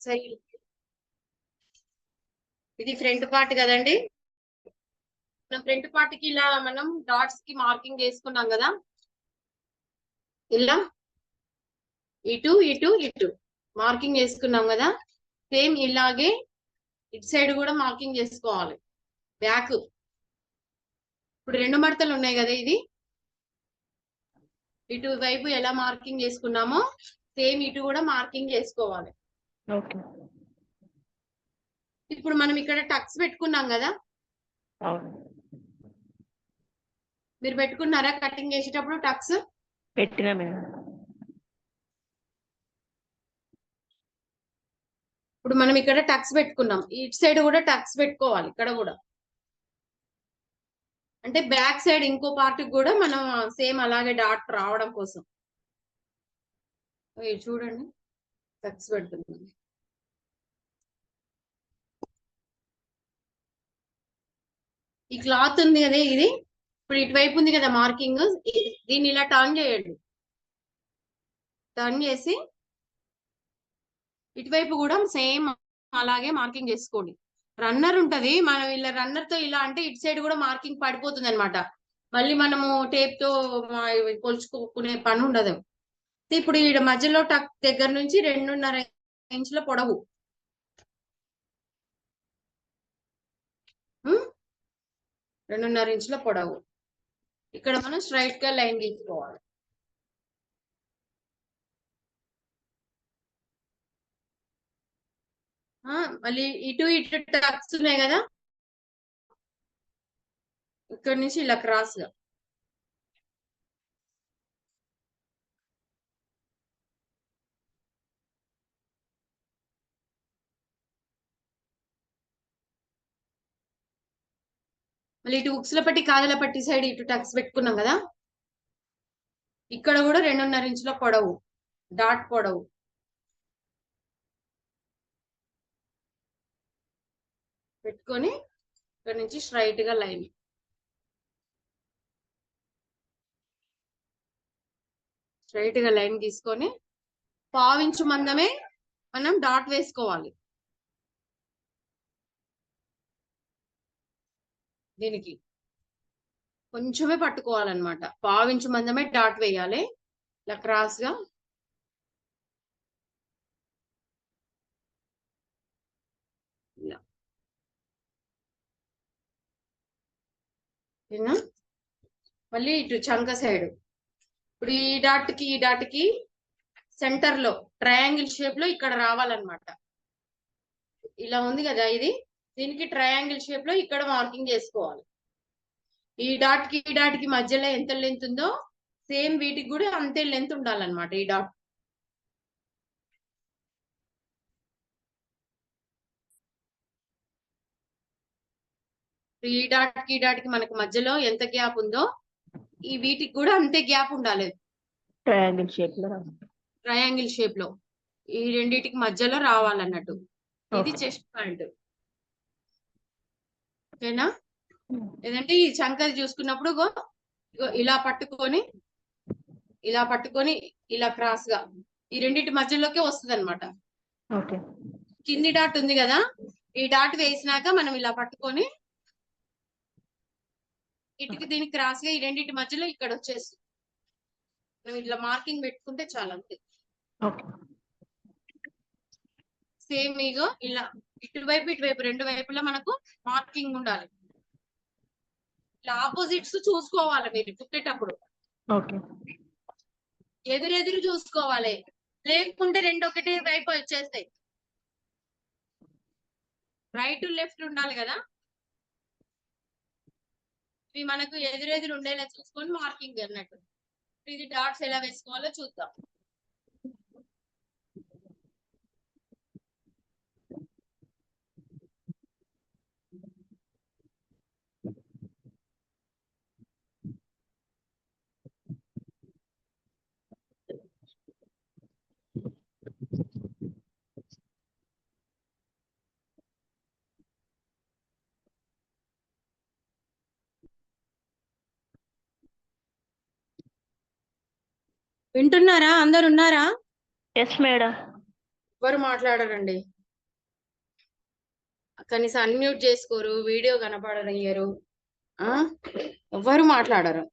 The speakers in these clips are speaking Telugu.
సరే, ఇది ఫ్రంట్ పార్ట్ కదండి. మనం ఫ్రంట్ పార్ట్ కి ఇలా మనం డాట్స్ కి మార్కింగ్ చేసుకున్నాం కదా, ఇలా ఇటు ఇటు ఇటు మార్కింగ్ చేసుకున్నాం కదా. సేమ్ ఇలాగే ఇటు సైడ్ కూడా మార్కింగ్ చేసుకోవాలి. బ్యాక్ ఇప్పుడు రెండు మడతలు ఉన్నాయి కదా, ఇది ఇటు వైపు ఎలా మార్కింగ్ చేసుకున్నామో సేమ్ ఇటు కూడా మార్కింగ్ చేసుకోవాలి. ఓకే. ఇప్పుడు మనం ఇక్కడ టక్స్ పెట్టుకున్నాం కదా, అవును. మీరు పెట్టుకున్నారా కటింగ్ చేసేటప్పుడు టక్స్? పెట్టినా మేడం. ఇప్పుడు మనం ఇక్కడ టక్స్ పెట్టుకున్నాం, ఇటు సైడ్ కూడా టక్స్ పెట్టుకోవాలి. ఇక్కడ కూడా అంటే బ్యాక్ సైడ్ ఇంకో పార్ట్ కూడా మనం సేమ్ అలాగే డాట్ రావడం కోసం చూడండి టక్స్ పెడుతున్నాం. ఈ క్లాత్ ఉంది కదా, ఇది ఇప్పుడు ఇటువైపు ఉంది కదా మార్కింగ్, దీన్ని ఇలా టర్న్ చేయండి. టర్న్ చేసి ఇటువైపు కూడా సేమ్ అలాగే మార్కింగ్ చేసుకోండి. రన్నర్ ఉంటది, మనం ఇలా రన్నర్ తో ఇలా అంటే ఇటు సైడ్ కూడా మార్కింగ్ పడిపోతుంది అనమాట. మళ్ళీ మనము టేప్ తో కొలుచుకునే పని ఉండదు. ఇప్పుడు ఈ మధ్యలో టక్ దగ్గర నుంచి 2.5 ఇంచుల పొడవు, 2.5 ఇంచుల పొడవు ఇక్కడ మనం స్ట్రైట్ గా లైన్ గీసుకోవాలి. మళ్ళీ ఇటు ఇటు టక్స్ ఉన్నాయి కదా, ఇక్కడ నుంచి ఇలా క్రాస్ గా మళ్ళీ ఇటు ఉక్సుల పట్టి కాదల పట్టి సైడ్ ఇటు టక్స్ పెట్టుకున్నాం కదా, ఇక్కడ కూడా 2.5 ఇంచుల పొడవు డాట్ పొడవు పెట్టుకొని ఇక్కడ నుంచి స్ట్రైట్ గా లైన్, స్ట్రైట్ గా లైన్ తీసుకొని 1/2 ఇంచు మందమే మనం డాట్ వేసుకోవాలి. దీనికి కొంచెమే పట్టుకోవాలన్నమాట, 1/2 ఇంచు మందమే డాట్ వేయాలి. ఇలా క్రాస్ గా ఇలా. మళ్ళీ ఇటు చంక సైడ్ ఇప్పుడు ఈ డాట్ కి సెంటర్ లో ట్రయాంగిల్ షేప్ లో ఇక్కడ రావాలన్నమాట. ఇలా ఉంది కదా ఇది, దీనికి ట్రయాంగిల్ షేప్ లో ఇక్కడ మార్కింగ్ చేసుకోవాలి. ఈ డాట్ కి మధ్యలో ఎంత లెంత్ ఉందో సేమ్ వీటికి కూడా అంతే లెంత్ ఉండాలన్నమాట. ఈ డాట్ ఈ డాట్ కి మనకు మధ్యలో ఎంత గ్యాప్ ఉందో ఈ వీటికి కూడా అంతే గ్యాప్ ఉండాలి. ట్రయాంగిల్ షేప్ లో ఈ రెండిటికి మధ్యలో రావాలన్నట్టు. ఇది చెస్ట్ పాయింట్, ఓకేనా? లేదంటే ఈ చంకది చూసుకున్నప్పుడు ఇలా పట్టుకొని ఇలా క్రాస్ గా ఈ రెండింటి మధ్యలోకి వస్తుంది అనమాట. కింది డాట్ ఉంది కదా, ఈ డాట్ వేసినాక మనం ఇలా పట్టుకొని ఇటుకి దీనికి క్రాస్ గా ఈ రెండింటి మధ్యలో ఇక్కడ వచ్చేసి మనం ఇట్లా మార్కింగ్ పెట్టుకుంటే చాలా అంతే. సేమ్ ఇగో ఇలా ఇటువైపు రెండు వైపులా మనకు మార్కింగ్ ఉండాలి. ఇట్లా ఆపోజిట్స్ చూసుకోవాలి మీరు కుట్టేటప్పుడు, ఎదురెదురు చూసుకోవాలి, లేకుంటే రెండు ఒకటి వైపు వచ్చేస్తాయి. రైట్ లెఫ్ట్ ఉండాలి కదా, ఇవి మనకు ఎదురెదురు ఉండేలా చూసుకొని మార్కింగ్ అన్నట్టు. ఇది డాట్స్ ఎలా వేసుకోవాలో చూద్దాం. వింటున్నారా? అందరు ఉన్నారా? Yes madam. ఎవరు మాట్లాడరండి, కనీసం అన్మ్యూట్ చేసుకోరు, వీడియో కనపడనియ్యరు, ఎవ్వరు మాట్లాడరు.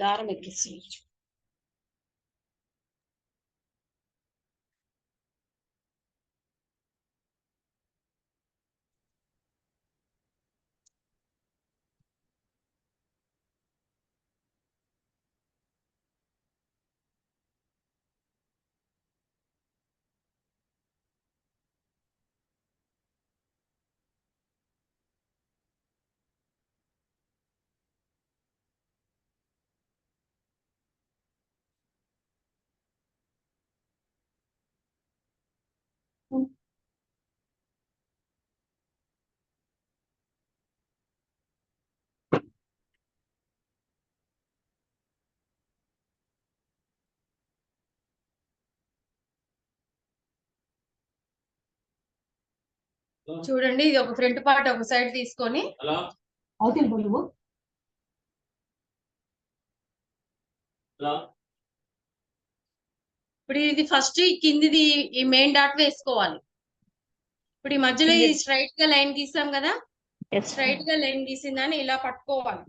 దారం ఎక్కిస్తుంది. చూడండి, ఇది ఒక ఫ్రంట్ పార్ట్ ఒక సైడ్ తీసుకొని అవుతుంది నువ్వు ఇప్పుడు ఇది ఫస్ట్ ఈ కిందిది ఈ మెయిన్ డాట్ వేసుకోవాలి. ఇప్పుడు ఈ మధ్యలో ఈ స్ట్రైట్ గా లైన్ గీసాం కదా, స్ట్రైట్ గా లైన్ గీసిందని ఇలా పట్టుకోవాలి.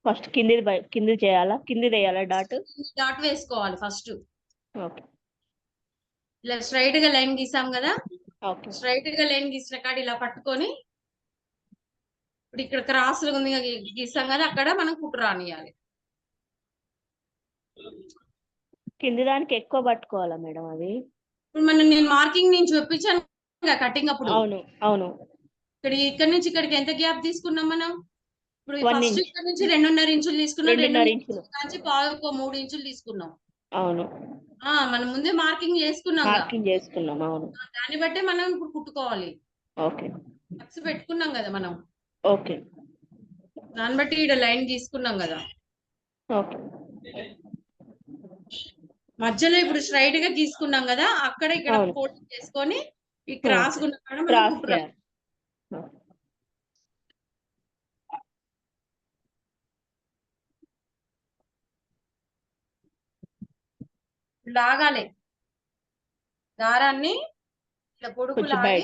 ఫస్ట్ కింది చేయాలా, కింది వేయాలా డాట్? డాట్ వేసుకోవాలి ఫస్ట్. ఓకే. ఇలా స్ట్రైట్ గా లైన్ గీసాం కదా, ఓకే. స్ట్రైట్ గా లైన్ గీసిన కాడ ఇలా పట్టుకొని ఇప్పుడు ఇక్కడ క్రాస్ ఉంది గీసాం కదా, అక్కడ మనం కుట్టు రానియాలి. కింది దానికి ఎక్కువ పట్టుకోవాలా మేడం అది? ఇప్పుడు నేను మార్కింగ్ నేను చూపించాను కటింగ్ అప్పుడు. అవును అవును. ఇక్కడ నుంచి ఇక్కడికి ఎంత గ్యాప్ తీసుకున్నాం మనం? ఇప్పుడు 1 ఫస్ట్ ఇంచ్. ఇక్కడ నుంచి 2.5 ఇంచులు తీసుకున్నాం, 2.5 ఇంచులు నుంచి పావు 3 ఇంచులు తీసుకున్నాం. అవును, మనం ముందే మార్కింగ్ చేసుకున్నాం. అవును. దాన్ని బట్టే మనం ఇప్పుడు కుట్టుకోవాలి. ఓకే. కట్స్ పెట్టుకున్నాం కదా మనం. ఓకే. దాన్ని బట్టి ఇక్కడ లైన్ తీసుకున్నాం కదా. ఓకే. మధ్యలో ఇప్పుడు స్ట్రైట్ గా గీసుకున్నాం కదా, అక్కడ ఇక్కడ ఫోల్డింగ్ చేసుకొని ఈ క్రాస్ లాగాలి దారాన్ని, ఇలా పొడుగు లాగి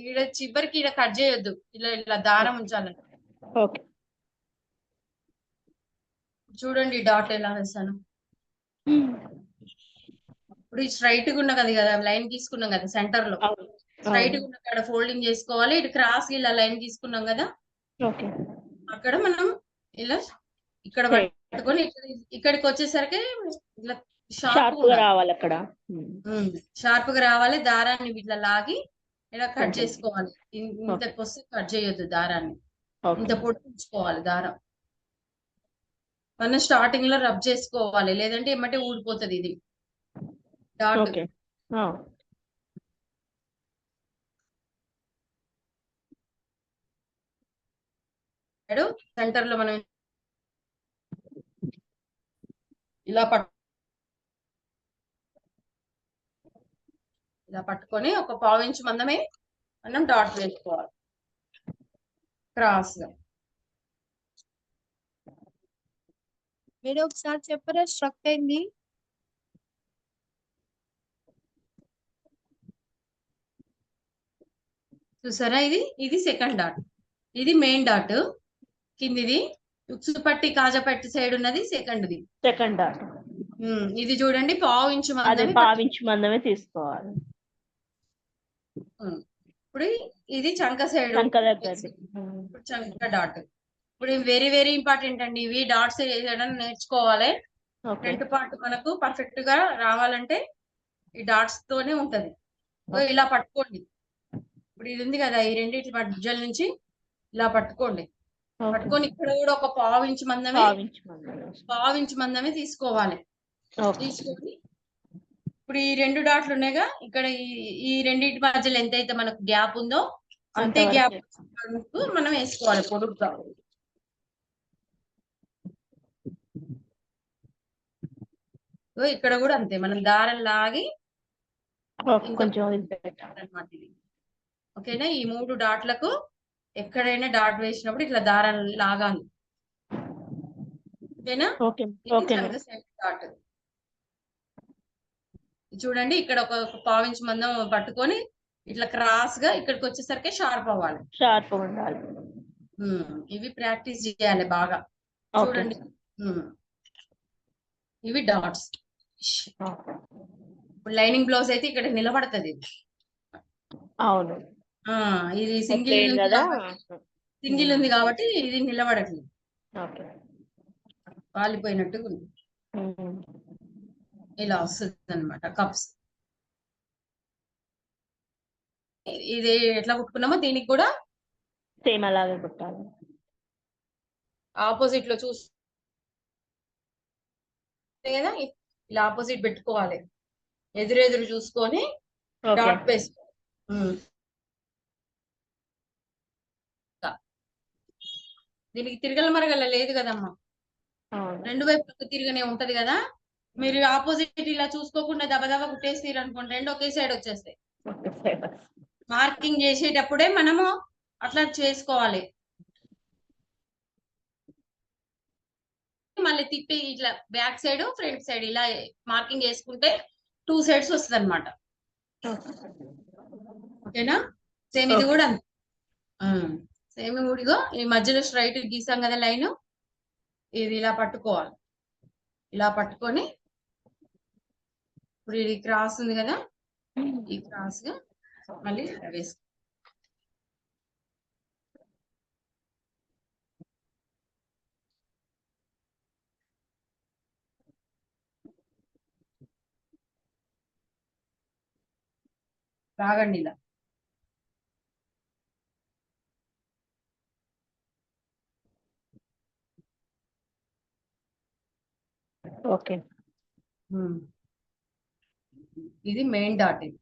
ఈడ చివరికి ఈడ కట్ చేయొద్దు, ఇలా దారం ఉంచాలని. ఓకే. చూడండి డాట్ ఎలా వేసాను. ఇప్పుడు ఈ స్ట్రైట్ గా ఉన్న కదా లైన్ తీసుకున్నాం కదా సెంటర్ లో, స్ట్రైట్ గా ఉన్న కాడ ఫోల్డింగ్ చేసుకోవాలి. ఇటు క్రాస్ ఇలా లైన్ తీసుకున్నాం కదా, అక్కడ మనం ఇలా ఇక్కడ పట్టుకొని ఇక్కడికి వచ్చేసరికి ఇట్లా షార్ప్ గా రావాలి. అక్కడ షార్ప్ గా రావాలి. దారాన్ని ఇట్లా లాగి ఇలా కట్ చేసుకోవాలి. ఇంతకు వస్తే కట్ చేయొద్దు దారాన్ని, ఇంత పొడిపించుకోవాలి దారం. మనం స్టార్టింగ్ లో రబ్ చేసుకోవాలి, లేదంటే ఏమంటే ఊడిపోతుంది ఇది డాట్. సెంటర్ లో మనం ఇలా పట్టుకొని ఒక పావు ఇంచు మందమే మనం డాట్ వేసుకోవాలి క్రాస్ గా. మీరు ఒకసారి చెప్పరా, స్ట్రక్ అయింది. చూసారా, ఇది సెకండ్ డాట్, ఇది మెయిన్ డాట్. కిందిది ఉక్సు పట్టి కాజపట్టి సైడ్ ఉన్నది సెకండ్ డాట్. ఇది చూడండి పావు ఇంచు మందమే తీసుకోవాలి. ఇప్పుడు ఇది చంక సైడ్, చంక డాట్. ఇప్పుడు వెరీ వెరీ ఇంపార్టెంట్ అండి, ఇవి డాట్స్ వేయడం నేర్చుకోవాలి. ఫ్రంట్ పార్ట్ మనకు పర్ఫెక్ట్ గా రావాలంటే ఈ డాట్స్ తోనే ఉంటది. ఇలా పట్టుకోండి. ఇప్పుడు ఇది ఉంది కదా, ఈ రెండింటి మధ్యల నుంచి ఇలా పట్టుకోండి. పట్టుకొని ఇక్కడ కూడా ఒక పావు ఇంచు మందమే తీసుకోవాలి. తీసుకొని ఇప్పుడు ఈ 2 డాట్లు ఉన్నాయిగా, ఇక్కడ ఈ రెండింటి మధ్యలో ఎంతైతే మనకు గ్యాప్ ఉందో అంతే గ్యాప్ మనం వేసుకోవాలి పొడుగ్గా. ఇక్కడ కూడా అంతే, మనం దారం లాగి కొంచెం అన్నమాట ఇది. ఓకేనా, ఈ 3 డాట్లకు ఎక్కడైనా డాట్ వేసినప్పుడు ఇట్లా దారాన్ని లాగాలి. ఓకేనా? ఓకే ఇది ఓకే చంక మేడం. Side dot. చూడండి ఇక్కడ ఒక పావించి మందం పట్టుకొని ఇట్లా క్రాస్ గా ఇక్కడికి వచ్చేసరికి షార్ప్ అవ్వాలి. షార్ప్ ఉండాలి. ఇవి ప్రాక్టీస్ చేయాలి బాగా. ఓకే. చూడండి ఇవి డాట్స్. ఇప్పుడు లైనింగ్ బ్లౌజ్ అయితే ఇక్కడ నిలబడుతుంది. అవును. ఇది సింగిల్ ప్లెయిన్ ఉంది కదా. కాబట్టి ఇది నిలబడట్లేదు, ఓకే. వాలిపోయినట్టుగా ఉంది. ఇలా వస్తుంది అనమాట కప్స్. ఇది ఎట్లా కుట్టుకున్నామో దీనికి కూడా సేమ్ అలాగే కుట్టాలి. ఆపోజిట్ లో చూస్తే కదా ఇలా ఆపోజిట్ పెట్టుకోవాలి, ఎదురెదురు చూసుకొని ఓకే. డాట్ వేసుకో. దీనికి తిరగల మరగల లేదు కదమ్మా, అవును. రెండు వైపులకు తిరగనే ఉంటది కదా. మీరు ఆపోజిట్ ఇలా చూసుకోకుండా దబదబ కుట్టేసి అనుకోండి, రెండు ఒకే సైడ్ వచ్చేస్తాయి. మార్కింగ్ చేసేటప్పుడే మనము అట్లా చేసుకోవాలి. మళ్ళీ తిప్పి ఇట్లా బ్యాక్ సైడ్ ఫ్రంట్ సైడ్ ఇలా మార్కింగ్ చేసుకుంటే 2 సైడ్స్ వస్తుంది అనమాట. ఓకేనా? సేమ్ ఇది కూడా సేమ్ ఊడిగో ఈ మధ్యలో స్ట్రైట్ గీసాం కదా లైన్, ఇది ఇలా పట్టుకోవాలి. ఇలా పట్టుకొని ఇప్పుడు ఇది క్రాస్ ఉంది కదా, ఈ క్రాస్ గా మళ్ళీ వేసుకో. రాగండి ఇలా. ఓకే. ఇది మెయిన్ డాట్. ఇది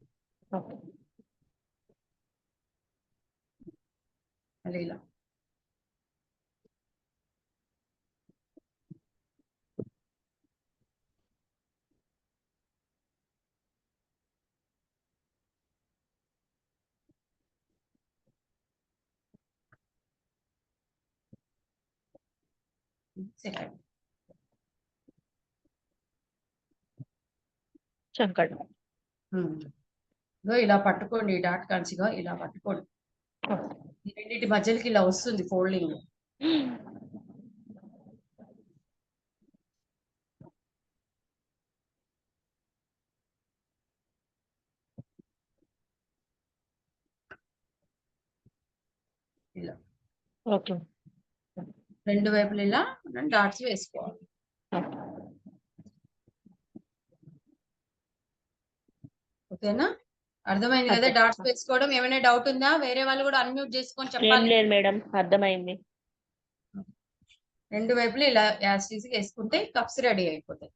ఓకే. మళ్ళీ ఇలా సెకండ్ చంకడు. ఇలా పట్టుకోండి, ఈ డాట్ కాన్సిగా ఇలా పట్టుకోండి. ఈ రెండింటి మధ్యలోకి ఇలా వస్తుంది ఫోల్డింగ్. ఇలా ఓకే. రెండు వైపులు ఇలా డాట్స్ వేసుకోవాలి. ఓకేనా? అర్థమైంది కదా డాట్స్ వేసుకోవడం? ఏమైనా డౌట్ ఉందా? వేరే వాళ్ళు కూడా అన్మ్యూట్ చేసుకొని ఏం చెప్పాలి. లేదు మేడం, అర్థమైంది. రెండు వైపులు ఇలా యాస్టీస్ వేసుకుంటే కప్స్ రెడీ అయిపోతాయి.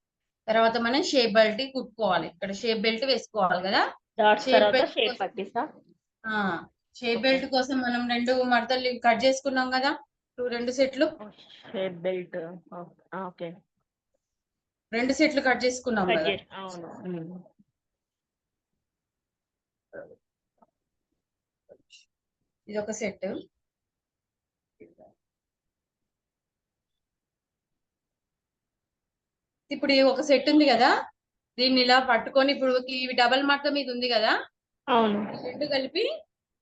తర్వాత మనం షేప్ బెల్ట్ కుట్టుకోవాలి. ఇక్కడ షేప్ బెల్ట్ వేసుకోవాలి కదా. డాట్స్ షేప్ తర్వాత బెల్ట్ షేప్ పట్టిస్తా. షేప్ బెల్ట్ కోసం మనం రెండు మడతలు కట్ చేసుకున్నాం కదా, రెండు సెట్లు. Shape belt. ఓకే. రెండు సెట్లు కట్ చేసుకున్నాం కదా. అవును. ఇది ఒక సెట్. ఇప్పుడు ఈ ఒక సెట్ ఉంది కదా, దీన్ని ఇలా పట్టుకొని ఇప్పుడు ఇవి డబల్ మడత మీద ఉంది కదా, అవును. రెండు కలిపి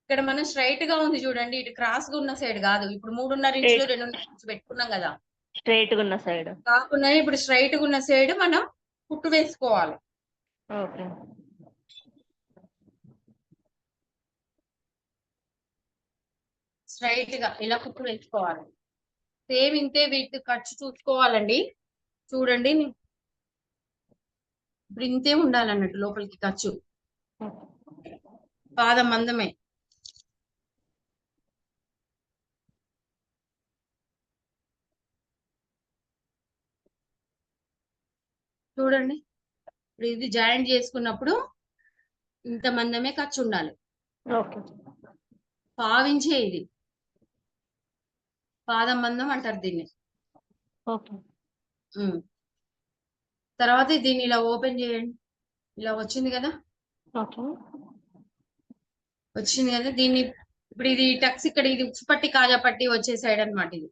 ఇక్కడ మనం స్ట్రైట్ గా ఉంది చూడండి, ఇటు క్రాస్ గా ఉన్న సైడ్ కాదు. ఇప్పుడు 3.5 ఇంచులు 2.5 ఇంచులు పెట్టుకున్నాం కదా, స్ట్రైట్ గా ఉన్న సైడ్ కాకుండా ఇప్పుడు స్ట్రైట్ గా ఉన్న సైడ్ మనం కుట్టు వేసుకోవాలి. ఓకే. స్ట్రైట్ గా ఇలా కుట్టు వేసుకోవాలి. సేమ్ ఇంతే వీటి ఖర్చు చూసుకోవాలండి. చూడండి ఇప్పుడు ఇంతే ఉండాలన్నట్టు లోపలికి ఖర్చు, పాదం మందమే. చూడండి ఇప్పుడు ఇది జాయింట్ చేసుకున్నప్పుడు ఇంత మందమే ఖర్చు ఉండాలి. ఓకే. పావించే ఇది పాదం మందం అంటారు దీన్ని. ఓకే. తర్వాత దీన్ని ఇలా ఓపెన్ చేయండి. ఇలా వచ్చింది కదా, ఓకే. వచ్చింది కదా, దీన్ని ఇప్పుడు ఇది టక్స్ ఇక్కడ ఇది ఉక్సుపట్టి కాజాపట్టి వచ్చే సైడ్ అన్నమాట ఇది.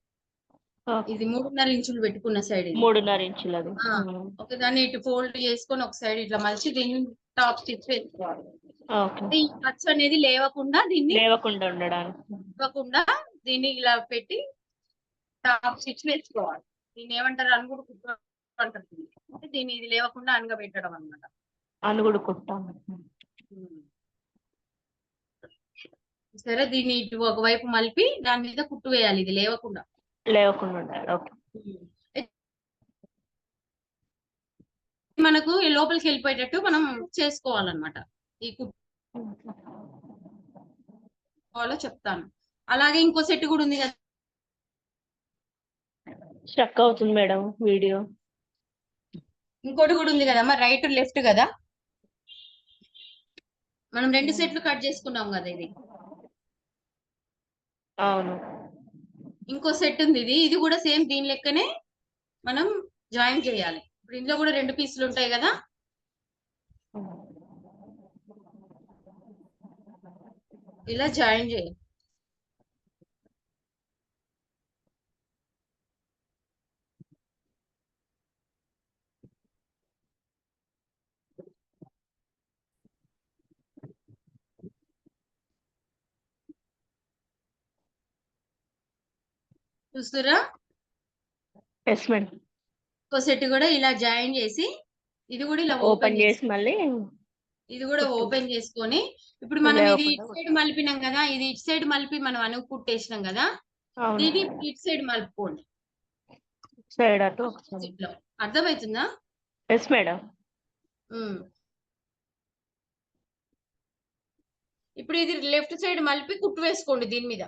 ఓకే. ఇది 3.5 ఇంచులు పెట్టుకున్న సైడ్ ఇది. 3.5 ఇంచులు అది. ఆ, ఒక దాన్ని ఇటు ఫోల్డ్ చేసుకొని ఒక సైడ్ ఇట్లా మలిచి దీన్ని టాప్ స్టిచ్ వేసుకోవాలి. ఓకే. ఈ ఖర్చు అనేది లేవకుండా లేవకుండా ఉండడానికి. దీన్ని ఇలా పెట్టి టాప్ స్టిచ్ వేసుకోవాలి. దీన్ని ఏమంటారు అనుగుడు కుట్టు అంటారు. అంటే దీన్ని ఇది లేవకుండా అనగబెట్టడం అన్నమాట. అనుగుడు కుట్టాం. సరే, దీన్ని ఇటు ఒకవైపు మలిపి దాని మీద కుట్టు వేయాలి ఇది లేవకుండా. లేవకుండా ఉండాలి. ఓకే. మనకు ఈ లోపలికి వెళ్ళిపోయేటట్టు మనం చేసుకోవాలన్నమాట. ఈ కుట్టు చెప్తాను. అలాగే ఇంకో సెట్ కూడా ఉంది కదా. స్ట్రక్ అవుతుంది మేడం వీడియో. ఇంకోటి కూడా ఉంది కదమ్మా, రైట్ లెఫ్ట్ కదా. మనం 2 సెట్లు కట్ చేసుకున్నాం కదా ఇది. అవును. ఇంకో సెట్ ఉంది ఇది కూడా సేమ్ దీని లెక్కనే మనం జాయిన్ చేయాలి. ఇప్పుడు ఇందులో కూడా 2 పీసులు ఉంటాయి కదా. ఇలా జాయిన్ చేయాలి. చూస్తురా? Yes madam. ఇంకో సెట్ కూడా ఇలా జాయిన్ చేసి ఇది కూడా ఇలా ఓపెన్ చేసి మళ్ళీ ఇది కూడా ఓపెన్ చేసుకొని ఇప్పుడు మనం ఇది ఇటు సైడ్ మలిపినాం కదా, ఇది ఇటు సైడ్ మలిపి మనం అనుకు కుట్టేసినాం కదా. దీన్ని ఇటు సైడ్ మలుపుకోండి. సైడ్ అటు అర్థమవుతుందా? Yes madam. ఇప్పుడు ఇది లెఫ్ట్ సైడ్ మలిపి కుట్టు వేసుకోండి దీని మీద.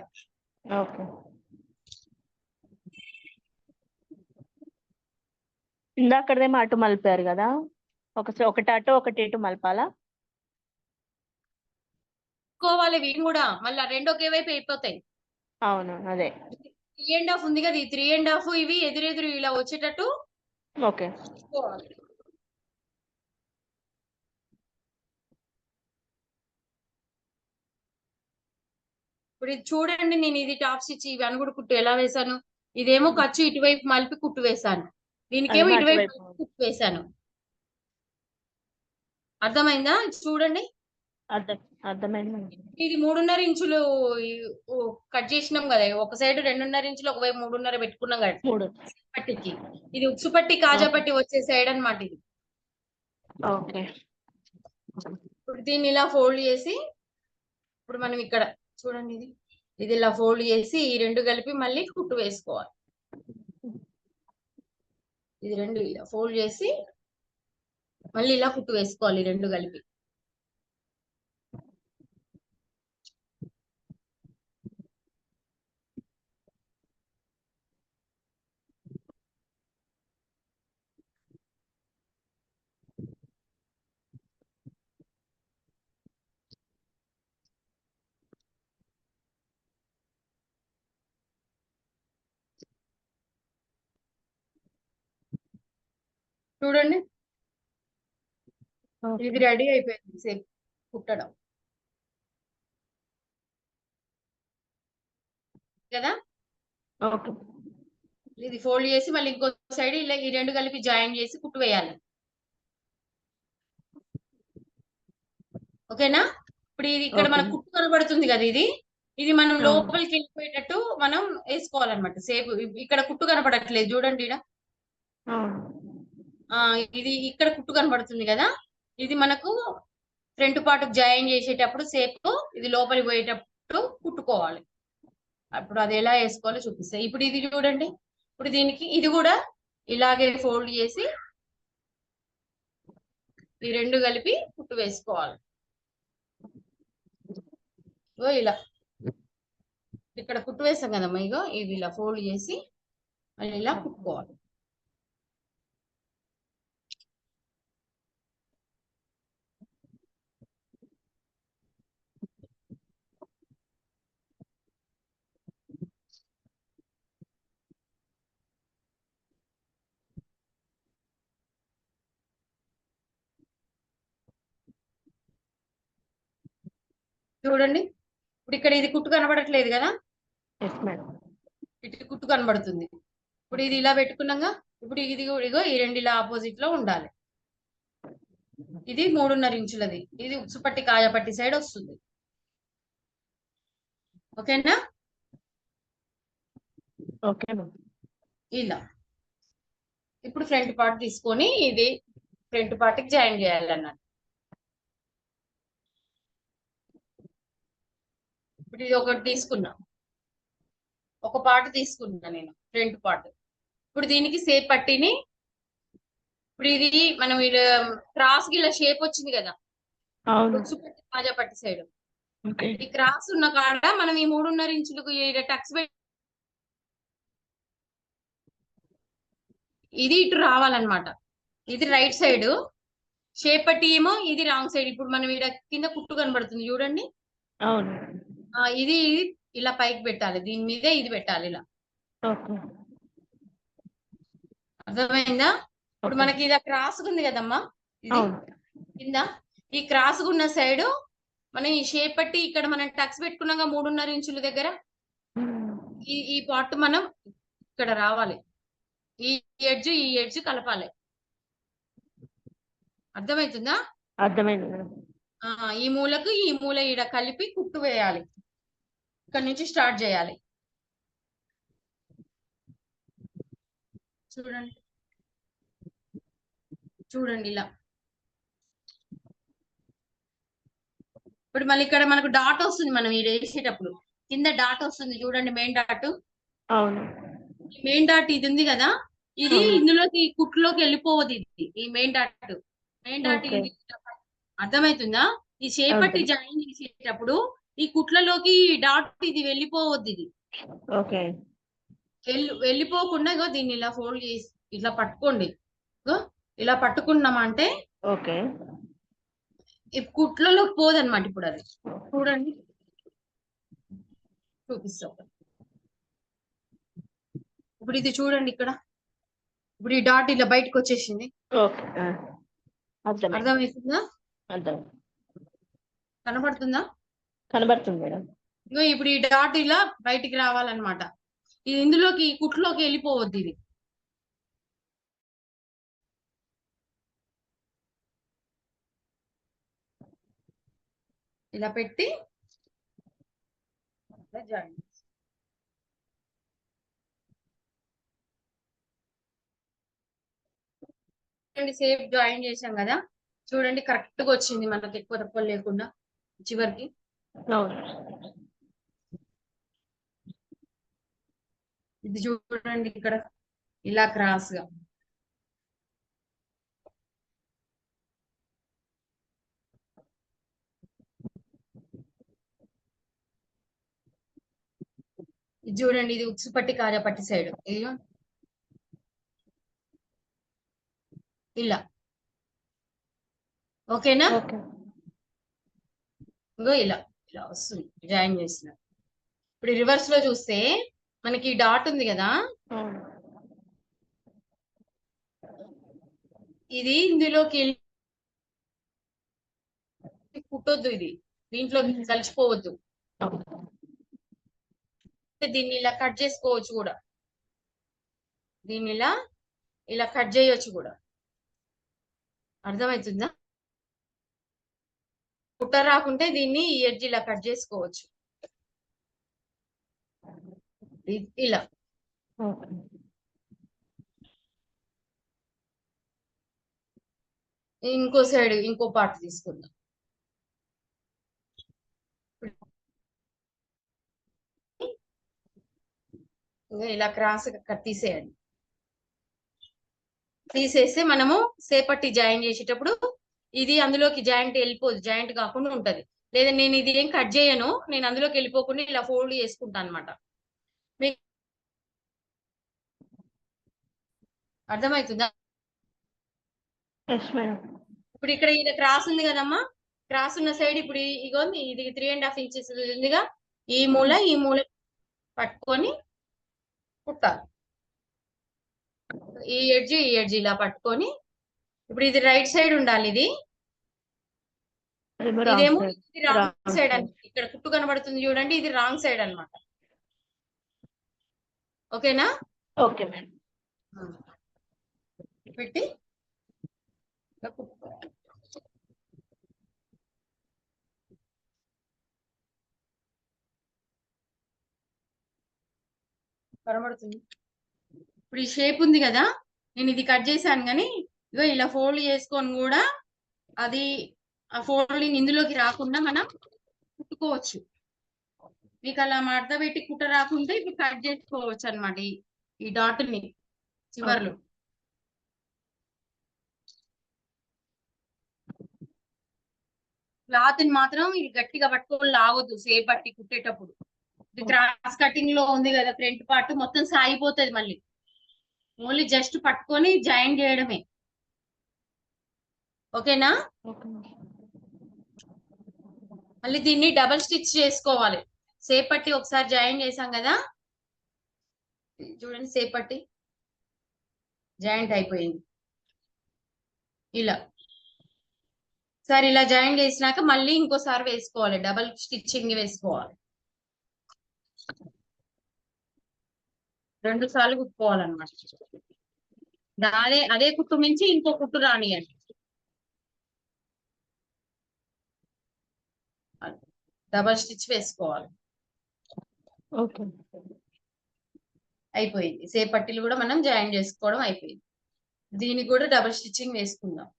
ఓకే. ఇందాకదేమో అటు మలిపారు కదా, ఒకటి అటు ఒకటి ఇటు మలపాలా? కోవాలి వీటిని కూడా మళ్ళీ 2 ఒకే వైపు అయిపోతాయి. అవును అదే. 3.5 ఉంది కదా, ఈ 3.5 ఇవి ఎదురెదురు ఇలా వచ్చేటట్టు. ఓకే. ఇప్పుడు ఇది చూడండి, నేను ఇది టాప్ స్టిచ్ ఇవి అనుగుడు కుట్టు ఎలా వేసాను. ఇదేమో ఖర్చు ఇటువైపు మలిపి కుట్టు వేసాను, దీనికేమో ఇటువైపు కుట్టు వేసాను. అర్థమైందా? చూడండి. అర్థమైంది. ఇది 3.5 ఇంచులు కట్ చేసినాం కదా, ఒక సైడ్ 2.5 ఇంచులు, ఒకవైపు 3.5 పెట్టుకున్నాం కదా పట్టికి. ఇది ఉక్సు పట్టి కాజా పట్టి వచ్చే సైడ్ అన్నమాట ఇది. ఓకే. ఇప్పుడు దీన్ని ఇలా ఫోల్డ్ చేసి ఇప్పుడు మనం ఇక్కడ చూడండి, ఇది ఇలా ఫోల్డ్ చేసి ఈ 2 కలిపి మళ్ళీ కుట్టు వేసుకోవాలి. ఇది 2 ఇలా ఫోల్డ్ చేసి మళ్ళీ ఇలా కుట్టు వేసుకోవాలి 2 కలిపి. చూడండి, ఇది రెడీ అయిపోయింది సేపు కుట్టడం కదా. ఓకే. ఇది ఫోల్డ్ చేసి మళ్ళీ ఇంకో సైడ్ ఇలా ఈ 2 కలిపి జాయిన్ చేసి కుట్టు వేయాలి. ఓకేనా? ఇప్పుడు ఇది ఇక్కడ మనకు కుట్టు కనబడుతుంది కదా, ఇది మనం లోపలికి వెళ్ళిపోయేటట్టు మనం వేసుకోవాలన్నమాట. సేపు ఇక్కడ కుట్టు కనపడట్లేదు చూడండి ఇక్కడ. ఇది ఇక్కడ కుట్టు కనబడుతుంది కదా, ఇది మనకు ఫ్రంట్ పార్ట్ జాయిన్ చేసేటప్పుడు సేపు ఇది లోపలికి పోయేటప్పుడు కుట్టుకోవాలి. అప్పుడు అది ఎలా వేసుకోవాలో చూపిస్తాయి. ఇప్పుడు ఇది చూడండి, ఇప్పుడు దీనికి ఇది కూడా ఇలాగే ఫోల్డ్ చేసి ఈ 2 కలిపి కుట్టు వేసుకోవాలి. ఇలా ఇక్కడ కుట్టు వేసాం కదమ్మా, ఇగో ఇది ఇలా ఫోల్డ్ చేసి మళ్ళీ ఇలా కుట్టుకోవాలి. చూడండి, ఇప్పుడు ఇక్కడ ఇది కుట్టు కనబడట్లేదు కదా, ఎస్ మేడం. ఇటు కుట్టు కనబడుతుంది. ఇప్పుడు ఇది ఇలా పెట్టుకున్నాగా, ఇప్పుడు ఇది ఇగో ఈ రెండు ఇలా ఆపోజిట్ లో ఉండాలి. ఇది 3.5 ఇంచులది, ఇది ఉక్సుపట్టి కాజాపట్టి సైడ్ వస్తుంది. ఓకేనా? Okay madam. ఇలా ఇప్పుడు ఫ్రంట్ పార్ట్ తీసుకొని ఇది ఫ్రంట్ పార్ట్ కి జాయిన్ చేయాలన్నట్టు. ఇప్పుడు ఇది ఒకటి తీసుకున్నా, ఒక పార్ట్ తీసుకున్నా నేను ఫ్రంట్ పార్ట్. ఇప్పుడు దీనికి సేప్ పట్టిని, ఇప్పుడు ఇది మనం క్రాస్ కి ఇలా షేప్ వచ్చింది కదా, అవును. ఉక్సుపట్టి కాజాపట్టి సైడ్ ఓకే. ఈ క్రాస్ ఉన్న కాడ మనం ఈ 3.5 ఇంచులకు టక్స్ ఇది ఇటు రావాలన్నమాట. ఇది రైట్ సైడ్ షేప్ పట్టి ఏమో ఇది రాంగ్ సైడ్. ఇప్పుడు మనం ఇక్కడ కింద కుట్టు కనబడుతుంది చూడండి, అవును. ఇది ఇలా పైకి పెట్టాలి, దీని మీదే ఇది పెట్టాలి ఇలా. ఓకే. అర్థమైందా? ఇప్పుడు మనకి ఇలా క్రాస్ ఉంది కదమ్మా, ఇది అవును. కింద ఈ క్రాస్ ఉన్న సైడ్ మనం ఈ షేప్ పట్టి ఇక్కడ మనం టక్స్ పెట్టుకున్నాక 3.5 ఇంచుల దగ్గర ఈ పార్ట్ మనం ఇక్కడ రావాలి, ఈ ఎడ్జ్ కలపాలి. అర్థమవుతుందా? అర్థమైంది మేడం. ఈ మూలకు ఈ మూల ఈడ కలిపి కుట్టు వేయాలి, ఇక్కడ నుంచి స్టార్ట్ చేయాలి. చూడండి చూడండి ఇలా. ఇప్పుడు మళ్ళీ ఇక్కడ మనకు డాట్ వస్తుంది, మనం ఈడ వేసేటప్పుడు కింద డాట్ వస్తుంది చూడండి, మెయిన్ డాట్. అవును. మెయిన్ డాట్ ఇది ఉంది కదా, ఇది ఇందులోకి కుట్లోకి వెళ్ళిపోవద్దు. ఇది ఈ మెయిన్ డాట్ ఓకే. ఇది. అర్థమవుతుందా? ఈ షేప్ పట్టి జాయిన్ చేసేటప్పుడు ఈ కుట్లలోకి డాట్ ఇది వెళ్ళిపోవద్దు. ఇది ఓకే. వెళ్ళిపోకుండా ఇగో దీన్ని ఇలా ఫోల్డ్ చేసి ఇట్లా పట్టుకోండి. ఇగో ఇలా పట్టుకున్నామంటే ఓకే. ఈ కుట్లలోకి పోదన్నమాట. ఇప్పుడు అది చూడండి, చూపిస్తా. ఇప్పుడు ఇది చూడండి ఇక్కడ, ఇప్పుడు ఈ డాట్ ఇలా బయటకు వచ్చేసింది. ఓకే. అర్థమవుతుందా? అర్థం. కనబడుతుందా? కనబడుతుంది మేడం. ఇగో ఇప్పుడు ఈ డాట్ ఇలా బయటికి రావాలన్నమాట. ఇది ఇందులోకి కుట్లోకి వెళ్ళిపోవద్దు. ఇది ఇలా పెట్టి జాయిన్ సేఫ్ జాయిన్ చేసాం కదా, చూడండి కరెక్ట్ గా వచ్చింది మనకి, ఎక్కువ తక్కువ లేకుండా చివరికి. అవును. ఇది చూడండి ఇక్కడ ఇలా క్రాస్ గా. ఇది చూడండి, ఇది ఉక్సుపట్టి కాజాపట్టి సైడ్ ఇదిగో ఇలా. ఓకేనా? ఓకే. ఇంకో ఇలా ఇలా వస్తుంది జాయిన్ చేసిన. ఇప్పుడు రివర్స్ లో చూస్తే మనకి డాట్ ఉంది కదా, అవును. ఇది ఇందులోకి కుట్టొద్దు, ఇది దీంట్లో కలిసిపోవద్దు. దీన్ని ఇలా కట్ చేసుకోవచ్చు కూడా, దీన్ని ఇలా కట్ చేయొచ్చు కూడా. అర్థమవుతుందా? కుట్ట రాకుంటే దీన్ని ఈ ఎడ్జ్ ఇలా కట్ చేసుకోవచ్చు ఇలా. ఇంకో సైడ్ ఇంకో పార్ట్ తీసుకుందాం. ఇలా క్రాస్ కట్ తీసేయండి. తీసేస్తే మనము సేపట్టి జాయిన్ చేసేటప్పుడు ఇది అందులోకి జాయింట్ వెళ్ళిపోదు, జాయింట్ కాకుండా ఉంటది. లేదా నేను ఇది ఏం కట్ చేయను, నేను అందులోకి వెళ్ళిపోకుండా ఇలా ఫోల్డ్ చేసుకుంటాను అనమాట. మీకు అర్థమవుతుందా? ఇప్పుడు ఇక్కడ ఇలా క్రాస్ ఉంది కదమ్మా, క్రాస్ ఉన్న సైడ్ ఇప్పుడు ఇగో ఇది 3.5 ఇంచెస్ ఉందిగా, ఈ మూల పట్టుకొని కుట్టాలి. ఈ ఎడ్జ్ ఇలా పట్టుకొని, ఇప్పుడు ఇది రైట్ సైడ్ ఉండాలి. ఇది అదేమో రాంగ్ ఇదేమో సైడ్. ఇది రాంగ్ రాంగ్ సైడ్ సైడ్. అన్నమాట. ఇక్కడ కుట్టు కనబడుతుంది చూడండి, ఇది రాంగ్ సైడ్ అన్నమాట. ఓకేనా? Okay madam. పెట్టి ఇలా కుట్టుకోవాలి. కనబడుతుంది. ఇప్పుడు ఈ షేప్ ఉంది కదా, నేను ఇది కట్ చేశాను కానీ ఇగో ఇలా ఫోల్డ్ చేసుకొని కూడా అది ఆ ఫోల్డింగ్ ఇందులోకి రాకుండా మనం కుట్టుకోవచ్చు. మీకు అలా మడత పెట్టి కుట్ట రాకుంటే ఇప్పుడు కట్ చేసుకోవచ్చు అనమాట ఈ డాట్ ని చివర్లో. క్లాత్ ని మాత్రం ఇది గట్టిగా పట్టుకొని లాగొద్దు సేప్ పట్టి కుట్టేటప్పుడు. ఇది క్రాస్ కటింగ్ లో ఉంది కదా, ఫ్రంట్ పార్ట్ మొత్తం సాగిపోతుంది. మళ్ళీ ఓన్లీ జస్ట్ పట్టుకొని జాయిన్ చేయడమే. ఓకేనా? మళ్ళీ దీన్ని డబల్ స్టిచ్ చేసుకోవాలి. సేప్ పట్టి ఒకసారి జాయిన్ చేసాం కదా, చూడండి సేప్ పట్టి జాయింట్ అయిపోయింది. ఇలా సరే ఇలా జాయిన్ చేసినాక మళ్ళీ ఇంకోసారి వేసుకోవాలి, డబల్ స్టిచ్చింగ్ వేసుకోవాలి. 2 సార్లు కుట్టుకోవాలన్నమాట. అదే కుట్టు మించి ఇంకో కుట్టు రానియండి. డబల్ స్టిచ్ వేసుకోవాలి. ఓకే. అయిపోయింది. సేప్ పట్టీలు కూడా మనం జాయిన్ చేసుకోవడం అయిపోయింది. దీనికి కూడా డబల్ స్టిచ్చింగ్ వేసుకుందాం.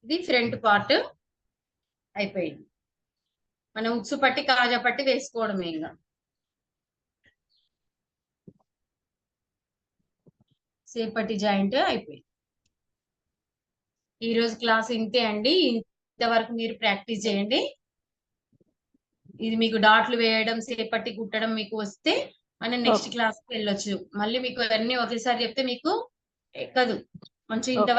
ఇది ఫ్రంట్ పార్ట్ అయిపోయింది. మనం ఉక్సు పట్టి కాజా పట్టి వేసుకోవడమే. ఇంకా సేప్ పట్టి జాయింట్ అయిపోయింది. ఈ రోజు క్లాస్ ఇంతే అండి. ఇంతవరకు మీరు ప్రాక్టీస్ చేయండి. ఇది మీకు డాట్లు వేయడం, సేప్ పట్టి కుట్టడం మీకు వస్తే మనం నెక్స్ట్ క్లాస్ కి వెళ్ళొచ్చు. మళ్ళీ మీకు అన్ని ఒకేసారి చెప్తే మీకు ఎక్కదు. మంచి ఇంత